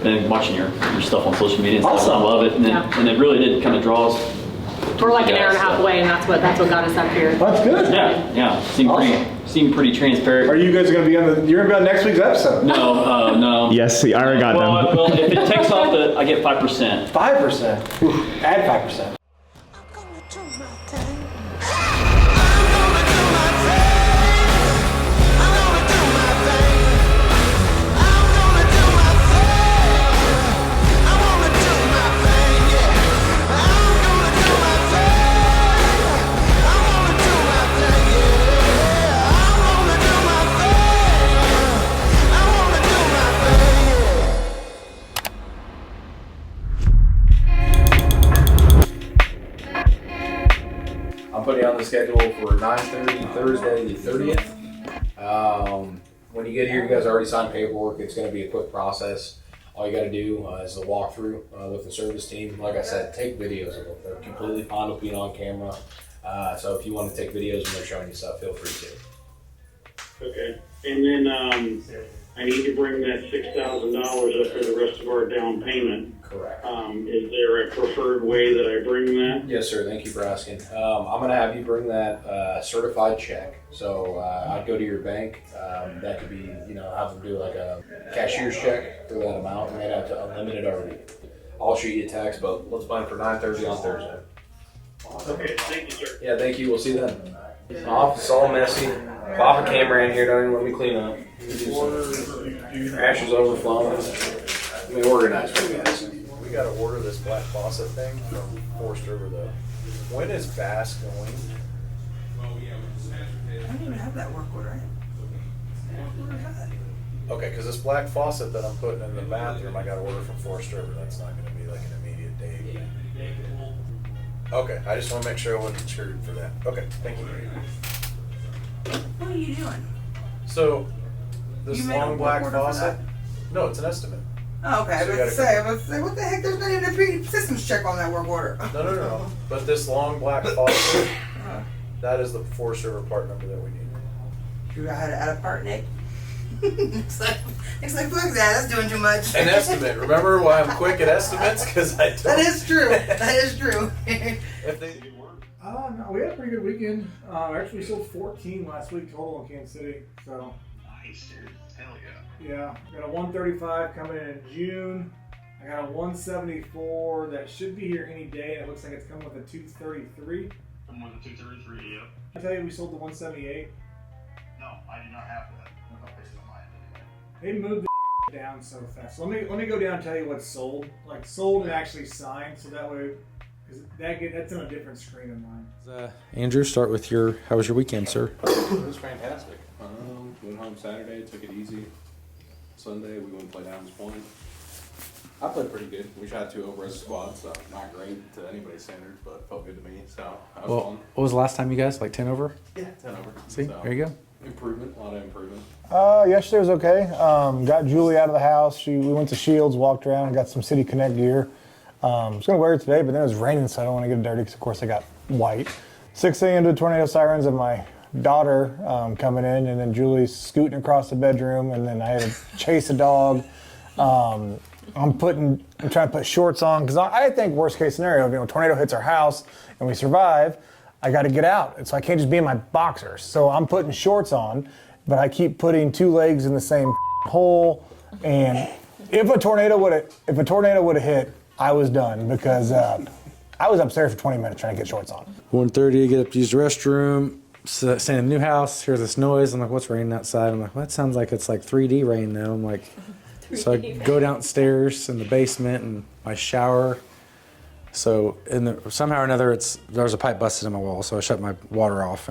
been watching your stuff on social media and stuff. Awesome. I love it, and it really did kind of draw us. We're like an hour and a half away, and that's what got us up here. That's good. Yeah. Seemed pretty transparent. Are you guys going to be on you're going to be on next week's episode? No. Yes, I already got them. Well, if it takes off, I get 5%. 5%. Ooh, add 5%. I'm putting you on the schedule for 9:30 Thursday the 30th. When you get here, you guys already signed paperwork. It's going to be a quick process. All you got to do is the walkthrough with the service team. Like I said, take videos of them. They're completely fine with being on camera. So if you want to take videos when they're showing you stuff, feel free to. Okay, and then I need to bring that $6,000 up for the rest of our down payment. Correct. Is there a preferred way that I bring that? Yes, sir. Thank you for asking. I'm going to have you bring that certified check. So I'd go to your bank. That could be, have them do like a cashier's check for that amount, and they'd have to unlimited already. I'll shoot you a text, but let's plan for 9:30 on Thursday. Okay, thank you, sir. Yeah, thank you. We'll see you then. Office all messy. Pop a camera in here. Don't even let me clean up. Trash is overflowing. Let me organize for you guys. We got to order this black faucet thing from Forest River though. When is Bass going? I don't even have that work order. What order is that? Okay, because this black faucet that I'm putting in the bathroom, I got to order from Forest River. That's not going to be like an immediate date. Okay, I just want to make sure I wasn't screwed for that. Okay, thank you. What are you doing? So, this You made a long work black order for faucet? No, it's an estimate. Oh, okay. So I was about to say, what the heck? There's not even a pre-systems check on that work order. No. But this long black faucet, that is the Forest River part number that we need. You got how to add a part, Nick? It's like fuck that. That's doing too much. An estimate. Remember why I'm quick at estimates? Because I don't. That is true. That is true. If they No, we had a pretty good weekend. Actually, we sold 14 last week total in Kansas City. So Nice, dude. Hell yeah. yeah, got a 135 coming in June. I got a 174 that should be here any day. It looks like it's coming with a 233. I'm on the 233, yep. I tell you, we sold the 178. No, I do not have that. I'm not based on mine They anyway. moved the down so fast. So let me go down and tell you what's sold. Like sold and actually signed, so that way, because that's on a different screen in mine. Andrew, start with how was your weekend, sir? It was fantastic. Went home Saturday, took it easy. Sunday, we went and played Adams Point. I played pretty good. We shot 2 over as a squad, so not great to anybody's standards, but felt good to me. So that was fun. What was the last time you guys, like 10 over? Yeah, 10 over. See, So, there you go. Improvement, a lot of improvement. Yesterday was okay. Got Julie out of the house. We went to Shields, walked around, and got some City Connect gear. I was going to wear it today, but then it was raining, so I don't want to get it dirty because, of course, I got white. 6 a.m. to tornado sirens of my daughter coming in, and then Julie scooting across the bedroom, and then I had to chase a dog. I'm trying to put shorts on because I think worst case scenario, tornado hits our house and we survive, I got to get out. And so I can't just be in my boxers. So I'm putting shorts on, but I keep putting 2 legs in the same hole. And if a tornado would have hit, I was done because I was upstairs for 20 minutes trying to get shorts on. 1:30, get up to use the restroom. Staying in the new house, hear this noise. I'm like, what's raining outside? I'm like, well, that sounds like it's like 3D rain now. I'm like, so I go downstairs in the basement and my shower. So somehow or another, there was a pipe busted in my wall, so I shut my water off.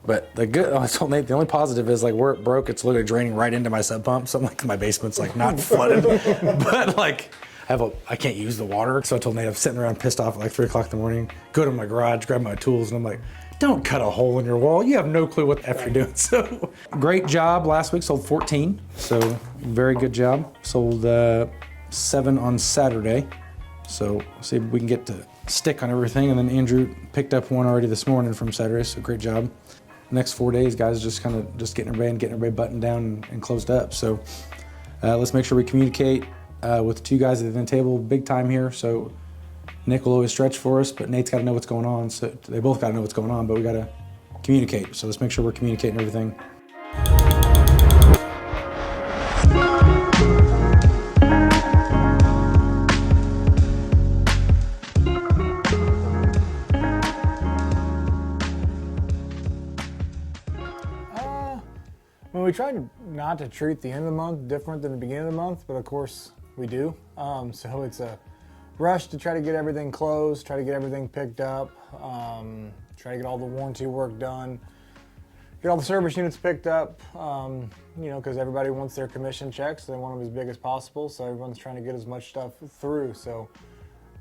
But I told Nate, the only positive is like where it broke, it's literally draining right into my sub pump. So I'm like, my basement's like not flooded, but like I can't use the water. So I told Nate, I'm sitting around pissed off at like 3 o'clock in the morning, go to my garage, grab my tools, and I'm like, don't cut a hole in your wall. You have no clue what the F you're doing. So great job. Last week sold 14. So very good job. Sold 7 on Saturday. So see if we can get to stick on everything. And then Andrew picked up 1 already this morning from Saturday. So great job. Next 4 days, guys, just getting everybody buttoned down and closed up. So let's make sure we communicate. with 2 guys at the table, big time here. So Nick will always stretch for us, but Nate's got to know what's going on. So they both got to know what's going on, but we got to communicate. So let's make sure we're communicating everything. Well, we try not to treat the end of the month different than the beginning of the month, but of course we do. So it's a rush to try to get everything closed, try to get everything picked up, try to get all the warranty work done, get all the service units picked up, you know, because everybody wants their commission checks. They want them as big as possible, so everyone's trying to get as much stuff through. So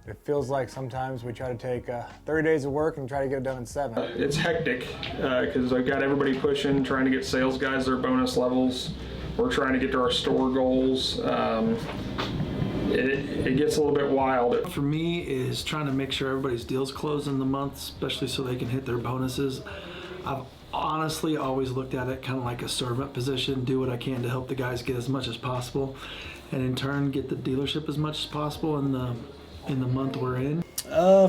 it feels like sometimes we try to take 30 days of work and try to get it done in 7. It's hectic because I've got everybody pushing, trying to get sales guys their bonus levels. We're trying to get to our store goals. It gets a little bit wild. For me is trying to make sure everybody's deals close in the month, especially so they can hit their bonuses. I've honestly always looked at it kind of like a servant position, do what I can to help the guys get as much as possible, and in turn get the dealership as much as possible in the month we're in.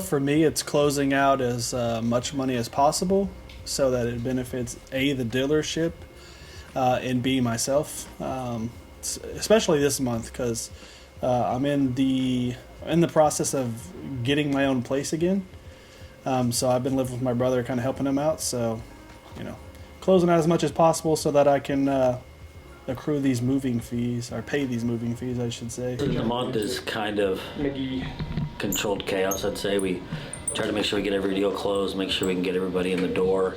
For me, it's closing out as much money as possible so that it benefits A, the dealership, and B, myself, especially this month because I'm in the process of getting my own place again. So I've been living with my brother, kind of helping him out. So, you know, closing out as much as possible so that I can accrue these moving fees, or pay these moving fees, I should say. The month is kind of controlled chaos, I'd say. We try to make sure we get every deal closed, make sure we can get everybody in the door.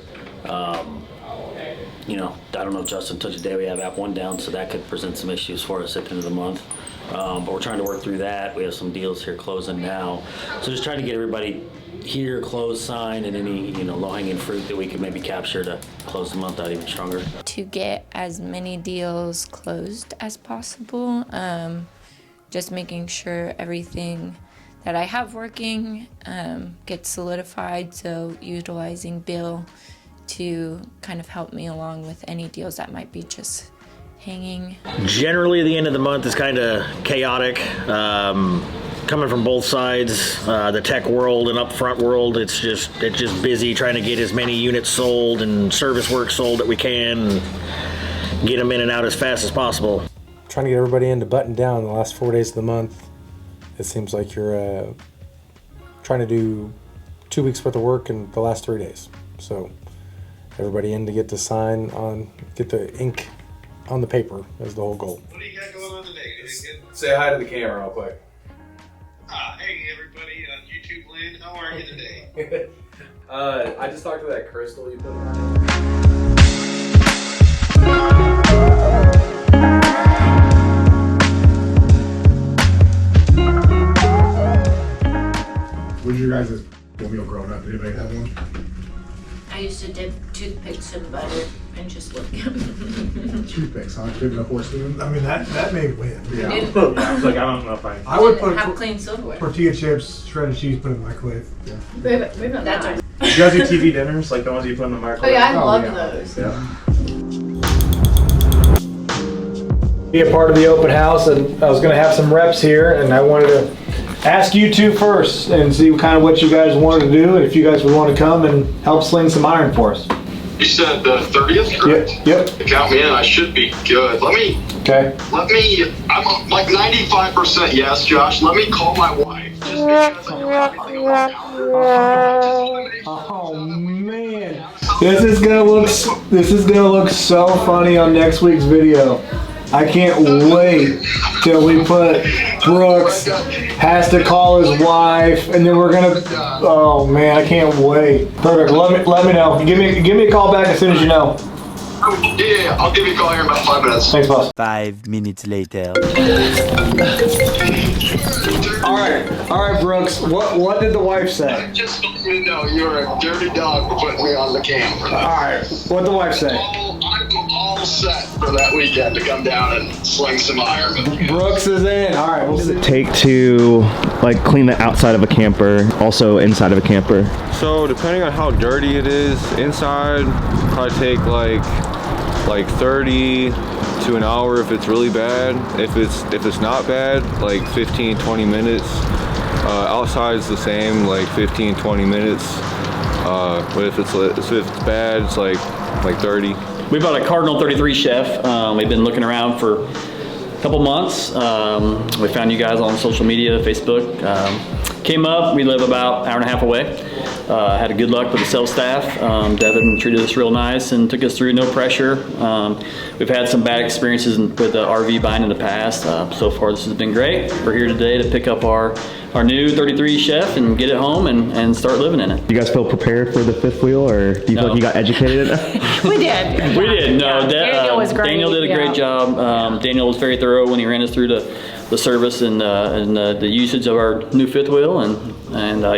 You know, I don't know if Justin told you today we have App 1 down, so that could present some issues for us at the end of the month. But we're trying to work through that. We have some deals here closing now. So just trying to get everybody here, closed, signed, and any, you know, low-hanging fruit that we could maybe capture to close the month out even stronger. To get as many deals closed as possible, just making sure everything that I have working gets solidified, so utilizing Bill to kind of help me along with any deals that might be just hanging. Generally, the end of the month is kind of chaotic. Coming from both sides, the tech world and upfront world, it's just busy trying to get as many units sold and service work sold that we can, and get them in and out as fast as possible. Trying to get everybody in to button down the last 4 days of the month. It seems like you're trying to do 2 weeks worth of work in the last 3 days. So everybody in to get to sign on, get the ink on the paper is the whole goal. What do you got going on today? Say hi to the camera real quick. Hey everybody on YouTube land, how are you today? I just talked to that crystal you put on. What was your guys' meal growing up? Did anybody have one? I used to dip toothpicks in butter and just lick them. Toothpicks, huh? Dipping a horse spoon? I mean, that may win. Yeah. Didn't- I was like, I don't know if I would put have clean silverware. tortilla chips, shredded cheese, put it in the microwave. Yeah. We've done that. You guys do TV dinners, like the ones you put in the microwave? Oh yeah, I love those. Yeah. Be a part of the open house, and I was going to have some reps here, and I wanted to ask you two first and see kind of what you guys wanted to do, and if you guys would want to come and help sling some iron for us. You said the 30th, correct? Yep. Count me in, I should be good. I'm like 95% yes, Josh. Let me call my wife, just because I know everything about Oh man, this is gonna look so funny on next week's video. I can't wait till we put Brooks has to call his wife, and then we're gonna. Oh man, I can't wait. Perfect. Let me know. Give me a call back as soon as you know. Yeah, I'll give you a call here in about 5 minutes. Thanks, boss. 5 minutes later. All right, Brooks. What did the wife say? Just let you know you're a dirty dog for putting me on the camera. All right. What'd the wife say? I'm all set for that weekend to come down and sling some iron with you. Brooks is in. All right. We'll see. Take to like clean the outside of a camper, also inside of a camper? So depending on how dirty it is inside, probably take like 30 to an hour if it's really bad. If it's not bad, like 15-20 minutes. Outside's the same, like 15-20 minutes. But if it's bad, it's like 30. We bought a Cardinal 33 Chef. We've been looking around for a couple months. We found you guys on social media, Facebook. Came up, we live about an hour and a half away. Had a good luck with the sales staff. Devin treated us real nice and took us through, no pressure. We've had some bad experiences with the RV buying in the past. So far this has been great. We're here today to pick up our new 33 Chef and get it home and start living in it. Do you guys feel prepared for the fifth wheel, or do you feel like you got educated? We did. We did. No, Daniel was great. Daniel did a great job. Daniel was very thorough when he ran us through the service and the usage of our new fifth wheel, and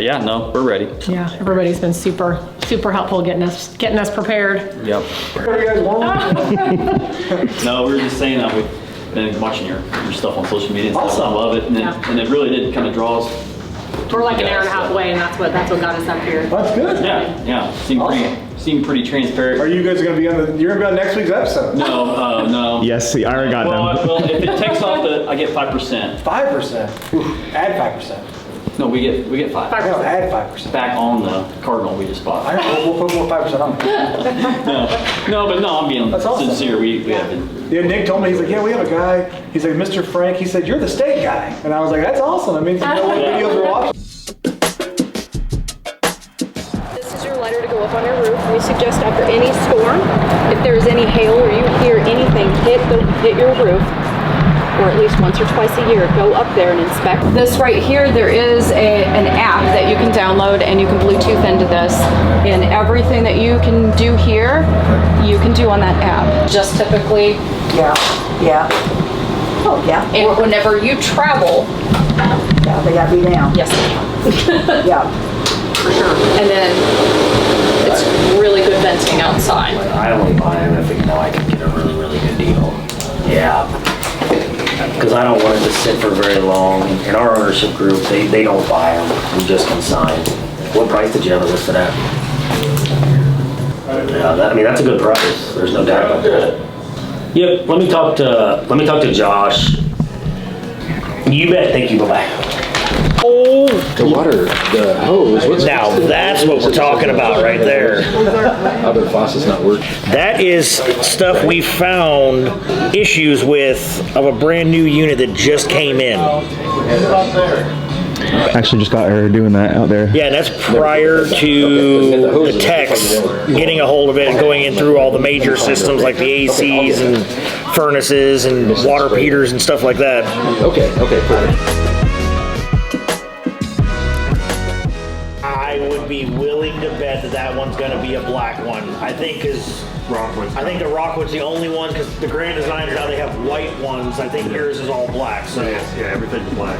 yeah, no, we're ready. Yeah, everybody's been super helpful getting us prepared. Yep. What do you guys want? No, we were just saying that we've been watching your stuff on social media and stuff. I love it, and it really did kind of draw us. We're like an hour and a half away, and that's what got us up here. That's good. Yeah. Seemed pretty transparent. Are you guys going to be you're going to be on next week's episode? No. Yes, I already got them. Well, if it takes off I get 5%. 5%? Add 5%. No, we get 5. No, add 5%. Back on the Cardinal we just bought. We'll put more 5% on. I'm being sincere. We have been. Yeah, Nick told me, he's like, yeah, we have a guy. He's like, Mr. Frank. He said, you're the steak guy. And I was like, that's awesome. I mean, you know what videos we're watching. This is your letter to go up on your roof. We suggest after any storm, if there is any hail or you hear anything hit your roof, or at least once or twice a year, go up there and inspect. This right here, there is an app that you can download and you can Bluetooth into this. And everything that you can do here, you can do on that app. Just typically. Yeah. Oh, yeah. And whenever you travel. Yeah, they got me down. Yes. Yeah. For sure. And then it's really good venting outside. I only buy them if I can get a really, really good deal. Yeah. Because I don't want it to sit for very long. In our ownership group, they don't buy them. We just consign. What price did you have it listed at? Yeah, that's a good price. There's no doubt about that. Yep. Let me talk to Josh. You bet. Think you go back. Oh, the water, the hose. Now that's what we're talking about right there. Other faucet's not working. That is stuff we found issues with of a brand new unit that just came in. Actually just got her doing that out there. Yeah, and that's prior to the techs getting a hold of it and going in through all the major systems like the ACs and furnaces and water heaters and stuff like that. Okay, perfect. I would be willing to bet that one's going to be a black one. I think the Rockwood's the only one, because the Grand Designs now they have white ones. I think yours is all black. So yeah, everything's black.